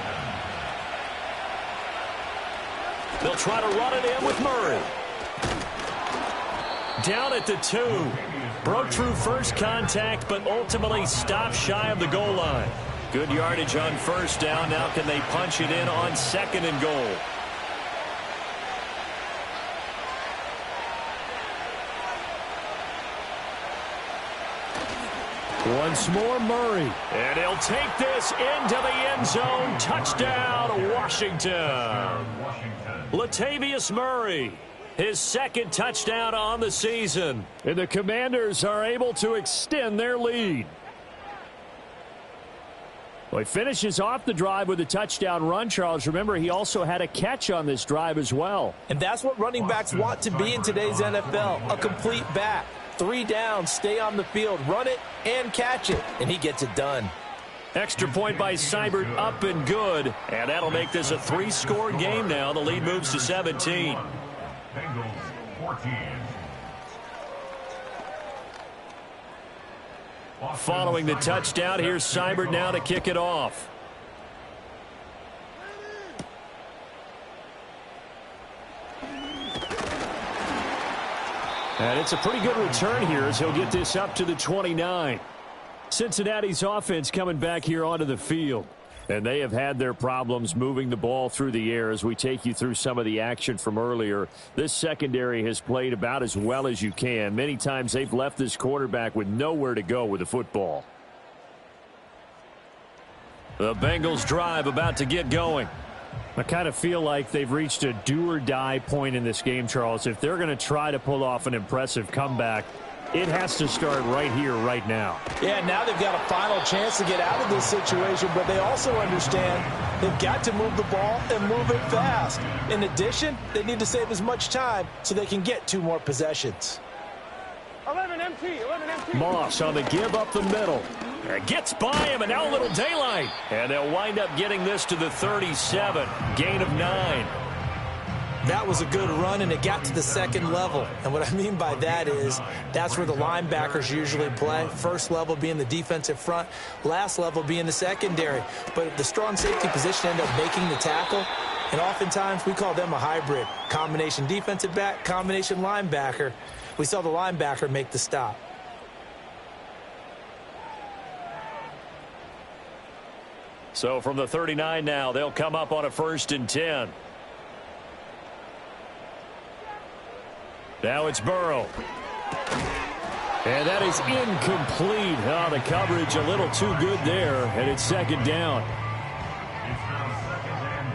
They'll try to run it in with Murray. Down at the 2. Broke through first contact, but ultimately stopped shy of the goal line. Good yardage on first down. Now can they punch it in on second and goal? Once more, Murray. And he'll take this into the end zone. Touchdown, Washington. Latavius Murray, his second touchdown on the season. And the Commanders are able to extend their lead. Well, he finishes off the drive with a touchdown run, Charles. Remember, he also had a catch on this drive as well. And that's what running backs want to be in today's NFL, a complete back. 3 downs, stay on the field, run it, and catch it. And he gets it done. Extra point by Seibert, up and good. And that'll make this a 3-score game now. The lead moves to 17. Bengals 14. Following the touchdown, here's Seibert now to kick it off. And it's a pretty good return here as he'll get this up to the 29. Cincinnati's offense coming back here onto the field. And they have had their problems moving the ball through the air as we take you through some of the action from earlier. This secondary has played about as well as you can. Many times they've left this quarterback with nowhere to go with the football. The Bengals drive about to get going. I kind of feel like they've reached a do-or-die point in this game, Charles. If they're going to try to pull off an impressive comeback, it has to start right here, right now. Yeah, now they've got a final chance to get out of this situation, but they also understand they've got to move the ball and move it fast. In addition, they need to save as much time so they can get 2 more possessions. 11 MT. Moss on the give up the middle. Gets by him, and now a little daylight. And they'll wind up getting this to the 37. Gain of 9. That was a good run, and it got to the second level. And what I mean by that is that's where the linebackers usually play. First level being the defensive front, last level being the secondary. But the strong safety position ended up making the tackle, and oftentimes we call them a hybrid. Combination defensive back, combination linebacker. We saw the linebacker make the stop. So from the 39 now, they'll come up on a 1st and 10. Now it's Burrow. And that is incomplete. Oh, the coverage a little too good there, and it's second down. It's now 2nd and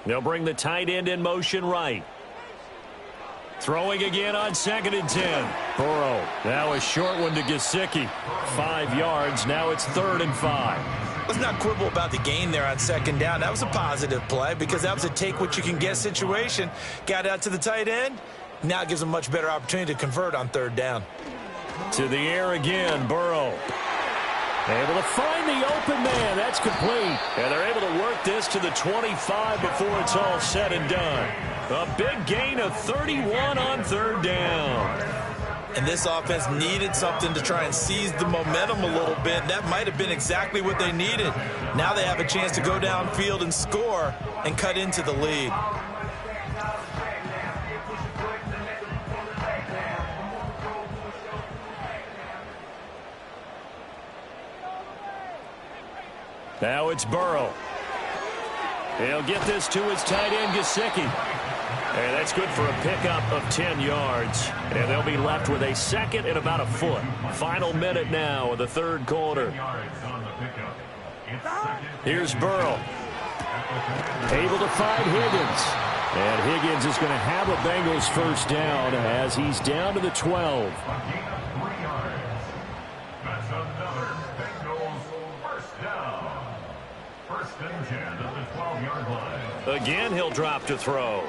10. They'll bring the tight end in motion right. Throwing again on 2nd and 10. Burrow. Now a short one to Gesicki. 5 yards. Now it's 3rd and 5. Let's not quibble about the gain there on second down. That was a positive play because that was a take-what-you-can-get situation. Got out to the tight end. Now it gives them a much better opportunity to convert on 3rd down. To the air again, Burrow. Able to find the open man. That's complete. And they're able to work this to the 25 before it's all said and done. A big gain of 31 on 3rd down. And this offense needed something to try and seize the momentum a little bit. That might have been exactly what they needed. Now they have a chance to go downfield and score and cut into the lead. Now it's Burrow. He'll get this to his tight end, Gesicki. And that's good for a pickup of 10 yards. And they'll be left with a 2nd and about a foot. Final minute now of the 3rd quarter. Here's Burrow. Able to find Higgins. And Higgins is going to have a Bengals first down as he's down to the 12. That's another Bengals first down. 1st and 10 at the 12-yard line. Again, he'll drop to throw.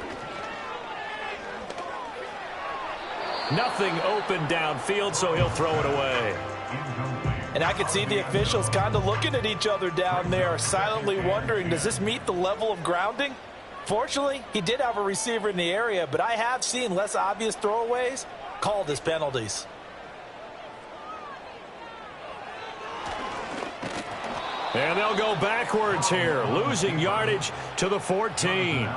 Nothing open downfield, so he'll throw it away. Incomplete. And I could see the officials kind of looking at each other down there, silently wondering, does this meet the level of grounding? Fortunately, he did have a receiver in the area, but I have seen less obvious throwaways called as penalties. And they'll go backwards here, losing yardage to the 14.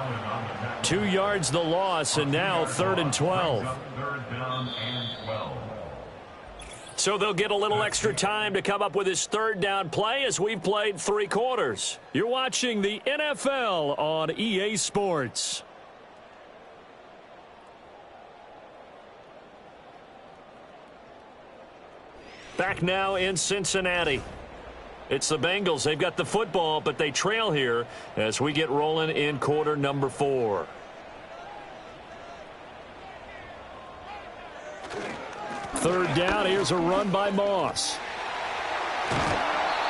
2 yards the loss, and now 3rd and 12. So they'll get a little extra time to come up with his 3rd down play as we've played 3 quarters. You're watching the NFL on EA Sports. Back now in Cincinnati. It's the Bengals. They've got the football, but they trail here as we get rolling in quarter number 4. Third down. Here's a run by Moss.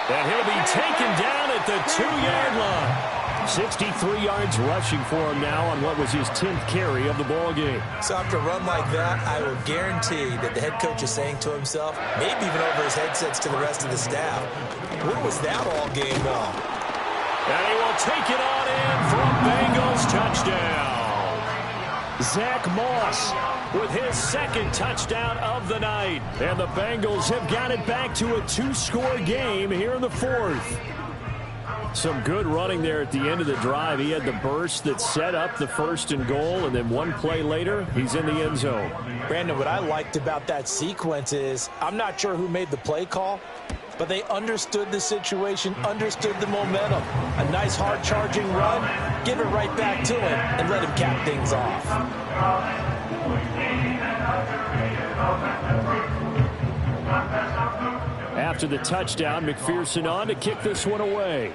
And he'll be taken down at the 2-yard line. 63 yards rushing for him now on what was his 10th carry of the ball game. So after a run like that, I will guarantee that the head coach is saying to himself, maybe even over his headsets to the rest of the staff, where was that all game long? And he will take it on in for a Bengals touchdown. Zach Moss with his 2nd touchdown of the night. And the Bengals have got it back to a 2-score game here in the 4th. Some good running there at the end of the drive. He had the burst that set up the 1st and goal, and then one play later, he's in the end zone. Brandon, what I liked about that sequence is, I'm not sure who made the play call, but they understood the situation, understood the momentum. A nice hard-charging run, give it right back to him, and let him cap things off. After the touchdown, McPherson on to kick this one away.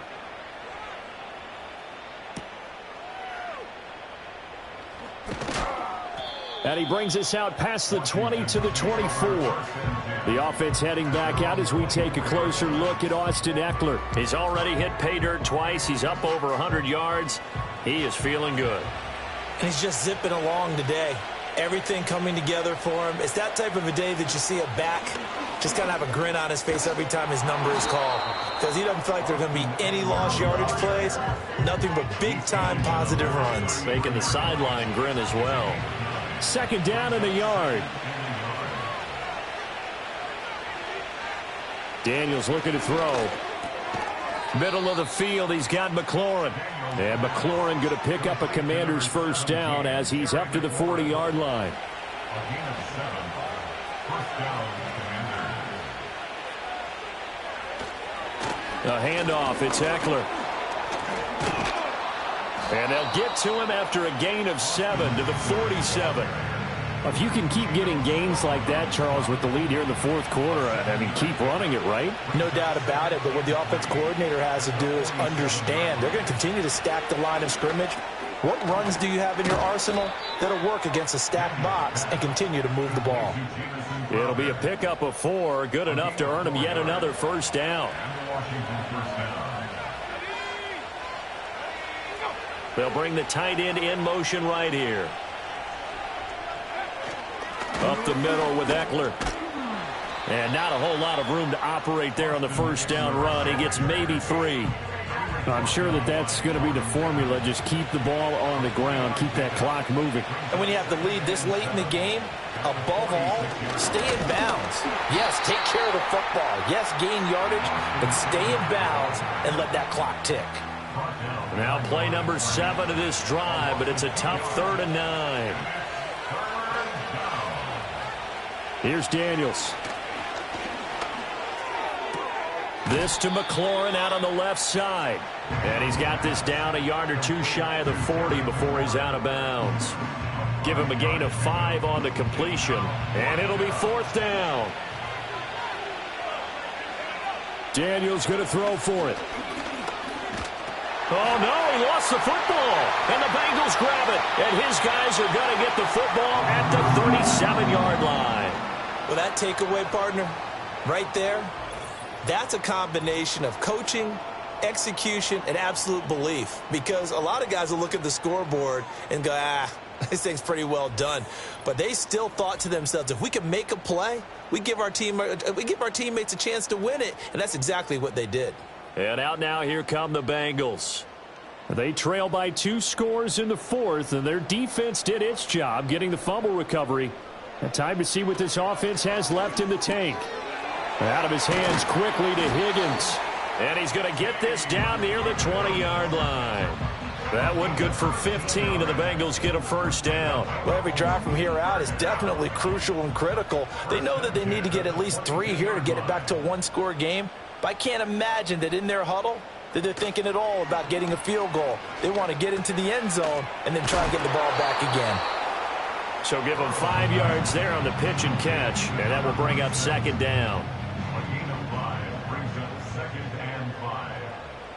And he brings us out past the 20 to the 24. The offense heading back out as we take a closer look at Austin Eckler. He's already hit pay dirt twice. He's up over 100 yards. He is feeling good. He's just zipping along today. Everything coming together for him. It's that type of a day that you see a back just kind of have a grin on his face every time his number is called, because he doesn't feel like there are going to be any lost yardage plays, nothing but big-time positive runs. Making the sideline grin as well. 2nd down and a yard. Daniels looking to throw. Middle of the field, he's got McLaurin. And McLaurin going to pick up a Commander's 1st down as he's up to the 40-yard line. A handoff, it's Eckler. And they'll get to him after a gain of 7 to the 47. If you can keep getting gains like that, Charles, with the lead here in the 4th quarter, I mean, keep running it, right? No doubt about it, but what the offense coordinator has to do is understand they're going to continue to stack the line of scrimmage. What runs do you have in your arsenal that'll work against a stacked box and continue to move the ball? It'll be a pickup of 4, good enough to earn him yet another 1st down. They'll bring the tight end in motion right here. Up the middle with Eckler. And not a whole lot of room to operate there on the 1st down run. He gets maybe 3. I'm sure that that's going to be the formula. Just keep the ball on the ground. Keep that clock moving. And when you have the lead this late in the game, above all, stay in bounds. Yes, take care of the football. Yes, gain yardage, but stay in bounds and let that clock tick. Now play number 7 of this drive, but it's a tough 3rd and 9. Here's Daniels. This to McLaurin out on the left side. And he's got this down a yard or 2 shy of the 40 before he's out of bounds. Give him a gain of 5 on the completion. And it'll be 4th down. Daniels going to throw for it. Oh, no, he lost the football. And the Bengals grab it. And his guys are going to get the football at the 37-yard line. Well, that takeaway, partner, right there, that's a combination of coaching, execution, and absolute belief. Because a lot of guys will look at the scoreboard and go, This thing's pretty well done. But they still thought to themselves, if we can make a play, we give our teammates a chance to win it. And that's exactly what they did. And out now, here come the Bengals. They trail by 2 scores in the 4th, and their defense did its job getting the fumble recovery. And time to see what this offense has left in the tank. Out of his hands quickly to Higgins. And he's going to get this down near the 20-yard line. That one good for 15, and the Bengals get a first down. Well, every drive from here out is definitely crucial and critical. They know that they need to get at least 3 here to get it back to a 1-score game. But I can't imagine that in their huddle that they're thinking at all about getting a field goal. They want to get into the end zone and then try and get the ball back again. So give them 5 yards there on the pitch and catch, and that will bring up second down. A gain of 5 brings up 2nd and 5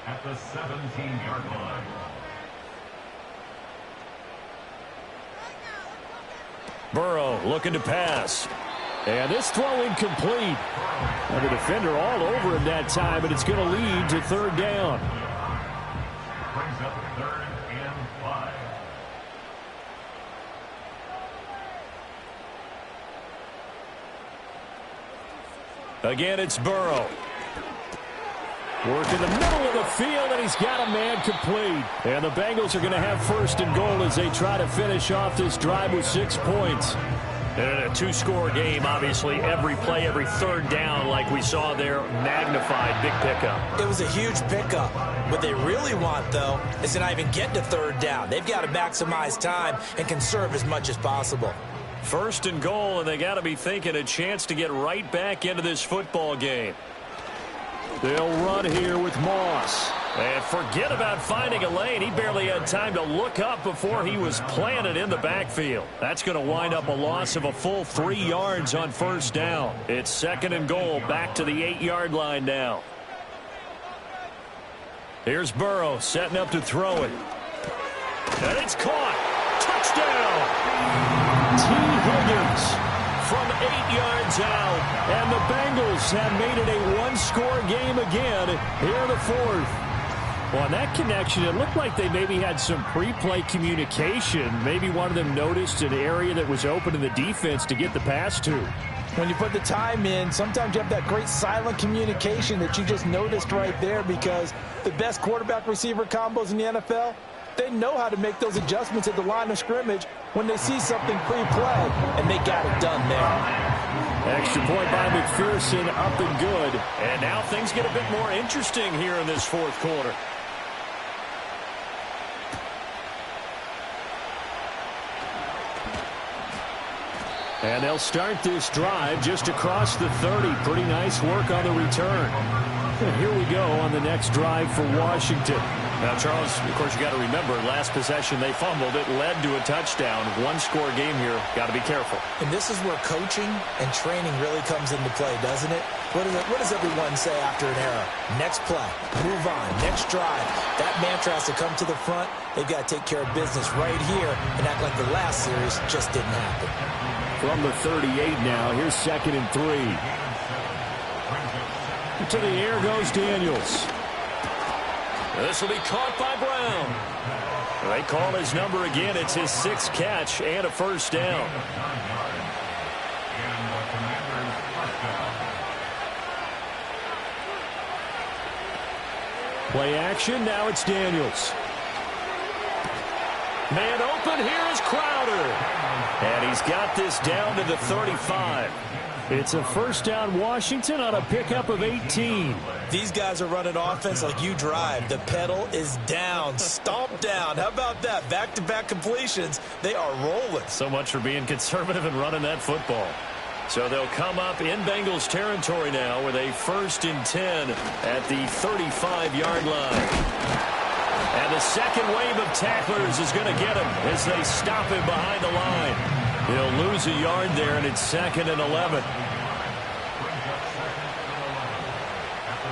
at the 17-yard line. Burrow looking to pass. And this throw incomplete. And the defender all over him that time, but it's going to lead to third down. Brings up 3rd and 5. Again, it's Burrow. Work in the middle of the field, and he's got a man complete. And the Bengals are going to have first and goal as they try to finish off this drive with 6 points. And in a 2-score game, obviously, every play, every third down, like we saw there, magnified, big pickup. It was a huge pickup. What they really want, though, is to not even get to third down. They've got to maximize time and conserve as much as possible. First and goal, and they got to be thinking a chance to get right back into this football game. They'll run here with Moss. And forget about finding a lane. He barely had time to look up before he was planted in the backfield. That's going to wind up a loss of a full 3 yards on first down. It's second and goal, back to the 8-yard line now. Here's Burrow setting up to throw it. And it's caught. Touchdown. T. Higgins from 8 yards out. And the Bengals have made it a 1-score game again here in the 4th. Well, on that connection, it looked like they maybe had some pre-play communication. Maybe one of them noticed an area that was open in the defense to get the pass to. When you put the time in, sometimes you have that great silent communication that you just noticed right there, because the best quarterback-receiver combos in the NFL, they know how to make those adjustments at the line of scrimmage when they see something pre-play, and they got it done there. Extra point by McPherson, up and good. And now things get a bit more interesting here in this 4th quarter. And they'll start this drive just across the 30. Pretty nice work on the return. And here we go on the next drive for Washington. Now, Charles, of course, you got to remember, last possession they fumbled. It led to a touchdown. 1-score game here. Got to be careful. And this is where coaching and training really comes into play, doesn't it? What does everyone say after an error? Next play, move on, next drive. That mantra has to come to the front. They've got to take care of business right here and act like the last series just didn't happen. From the 38 now, here's 2nd and 3. To the air goes Daniels. This will be caught by Brown. They call his number again. It's his 6th catch and a first down. Play action. Now it's Daniels. Man open. Here is Crowder. And he's got this down to the 35. It's a first down Washington on a pickup of 18. These guys are running offense like you drive. The pedal is down, stomped down. How about that? Back-to-back completions. They are rolling. So much for being conservative and running that football. So they'll come up in Bengals territory now with a 1st and 10 at the 35-yard line. And the second wave of tacklers is going to get him as they stop him behind the line. He'll lose a yard there, and it's 2nd and 11.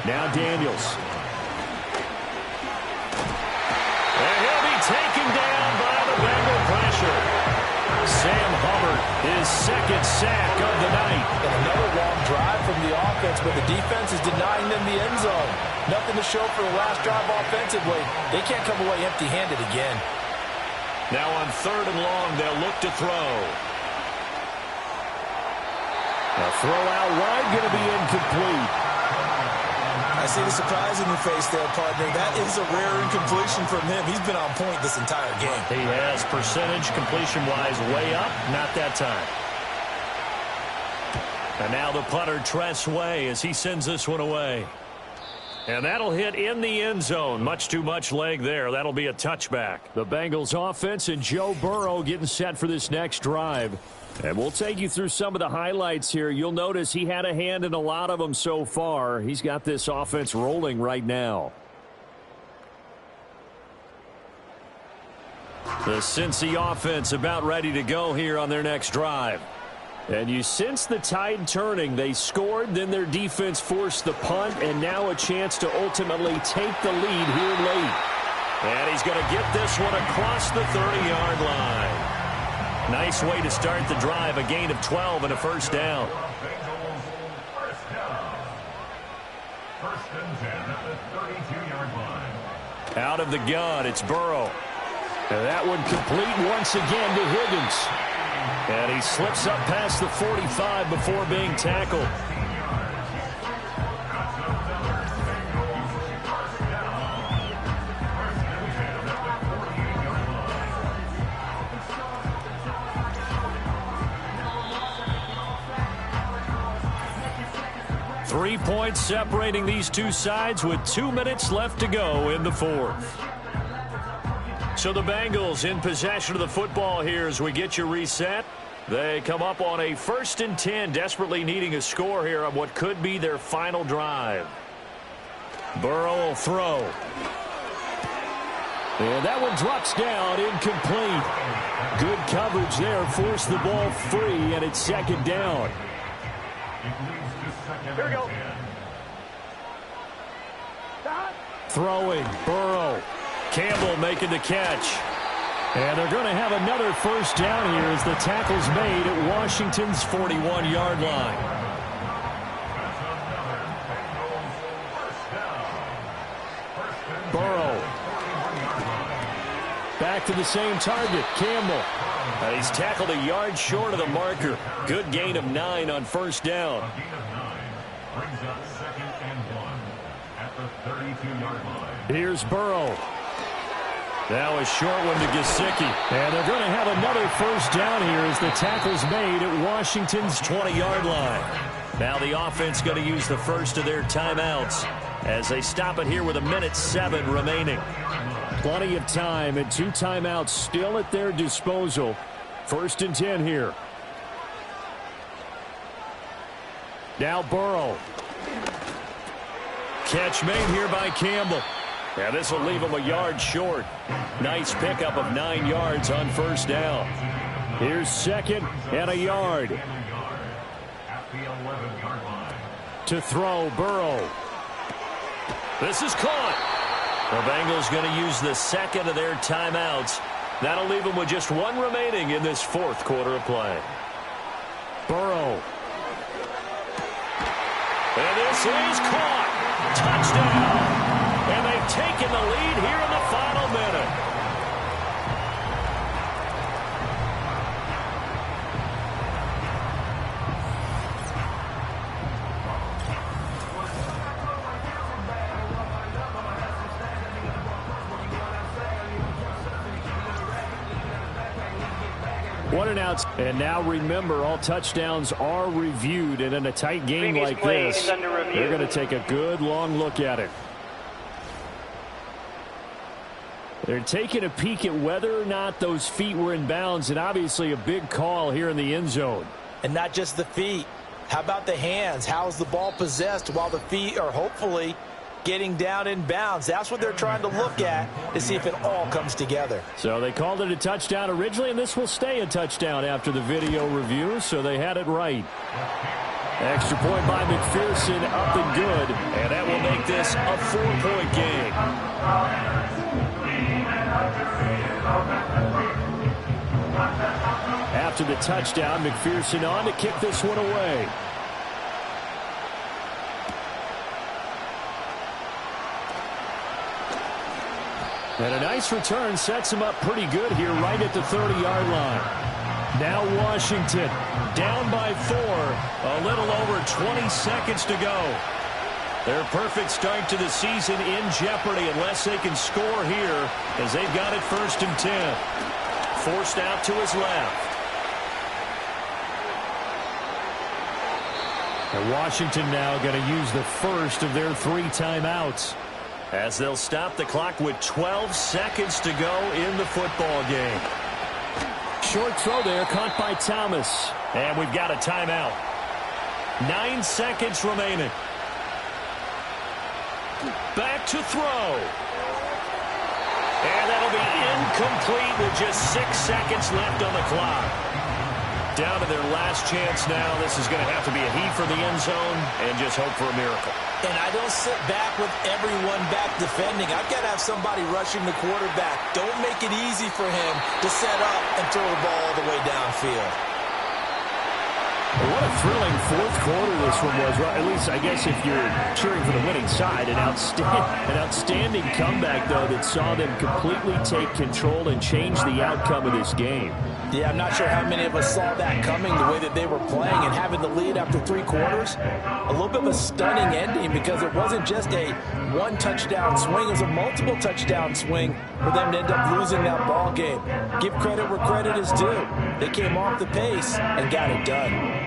Now Daniels. And he'll be taken down by the Bengal pressure. Sam Hubbard, his 2nd sack of the night. And another long drive from the offense, but the defense is denying them the end zone. Nothing to show for the last drive offensively. They can't come away empty-handed again. Now on 3rd and long, they'll look to throw. A throw out wide, going to be incomplete. I see the surprise in your face there, partner. That is a rare incompletion from him. He's been on point this entire game. He has percentage completion-wise way up. Not that time. And now the punter, Tress Way, as he sends this one away. And that'll hit in the end zone. Much too much leg there. That'll be a touchback. The Bengals offense and Joe Burrow getting set for this next drive. And we'll take you through some of the highlights here. You'll notice he had a hand in a lot of them so far. He's got this offense rolling right now. The Cincy offense about ready to go here on their next drive. And you sense the tide turning. They scored, then their defense forced the punt, and now a chance to ultimately take the lead here late. And he's going to get this one across the 30-yard line. Nice way to start the drive. A gain of 12 and a first down. First and 10 at the 32-yard line. Out of the gun, it's Burrow. And that one complete once again to Higgins. And he slips up past the 45 before being tackled. Three points separating these two sides with 2 minutes left to go in the fourth. So the Bengals in possession of the football here as we get you reset. They come up on a 1st and 10, desperately needing a score here on what could be their final drive. Burrow will throw. And that one drops down, incomplete. Good coverage there, forced the ball free, and it's 2nd down. Here we go. Throwing, Burrow. Campbell making the catch. And they're going to have another first down here as the tackle's made at Washington's 41-yard line. Burrow. Back to the same target, Campbell. And he's tackled a yard short of the marker. Good gain of 9 on first down. Brings up 2nd and 1 at the 32-yard line. Here's Burrow. Now a short one to Gesicki. And they're going to have another first down here as the tackle's made at Washington's 20-yard line. Now the offense going to use the first of their timeouts as they stop it here with 1:07 remaining. Plenty of time and 2 timeouts still at their disposal. 1st and 10 here. Now Burrow. Catch made here by Campbell. Yeah, this will leave him a yard short. Nice pickup of 9 yards on first down. Here's 2nd and a yard. At the 11-yard line. To throw, Burrow. This is caught. The Bengals going to use the 2nd of their timeouts. That'll leave them with just 1 remaining in this 4th quarter of play. Burrow. And this is caught. Touchdown. And they've taken the lead here in the final minute. What an out. And now remember, all touchdowns are reviewed. And in a tight game like this, they're going to take a good long look at it. They're taking a peek at whether or not those feet were in bounds, and obviously a big call here in the end zone. And not just the feet. How about the hands? How's the ball possessed while the feet are hopefully getting down in bounds? That's what they're trying to look at to see if it all comes together. So they called it a touchdown originally, and this will stay a touchdown after the video review, so they had it right. Extra point by McPherson, up and good. And that will make this a 4-point game. After the touchdown, McPherson on to kick this one away. And a nice return sets him up pretty good here right at the 30-yard line. Now Washington down by 4. A little over 20 seconds to go. Their perfect start to the season in jeopardy unless they can score here as they've got it 1st and 10. Forced out to his left. And Washington now going to use the first of their 3 timeouts, as they'll stop the clock with 12 seconds to go in the football game. Short throw there, caught by Thomas. And we've got a timeout. 9 seconds remaining. Back to throw. And that'll be incomplete with just 6 seconds left on the clock. Down to their last chance now. This is going to have to be a heave for the end zone and just hope for a miracle. And I don't sit back with everyone back defending. I've got to have somebody rushing the quarterback. Don't make it easy for him to set up and throw the ball all the way downfield. What a thrilling 4th quarter this one was. Well, at least, I guess, if you're cheering for the winning side. An outstanding comeback, though, that saw them completely take control and change the outcome of this game. Yeah, I'm not sure how many of us saw that coming, the way that they were playing and having the lead after 3 quarters. A little bit of a stunning ending because it wasn't just a 1-touchdown swing. It was a multiple touchdown swing for them to end up losing that ball game. Give credit where credit is due. They came off the pace and got it done.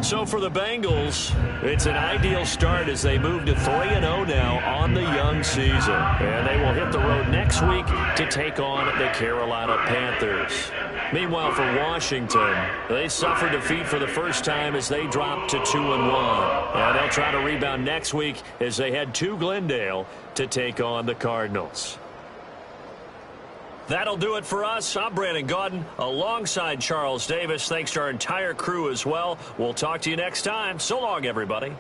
So for the Bengals, it's an ideal start as they move to 3-0 now on the young season. And they will hit the road next week to take on the Carolina Panthers. Meanwhile, for Washington, they suffered defeat for the first time as they dropped to 2-1. And they'll try to rebound next week as they head to Glendale to take on the Cardinals. That'll do it for us. I'm Brandon Gaudin alongside Charles Davis. Thanks to our entire crew as well. We'll talk to you next time. So long, everybody.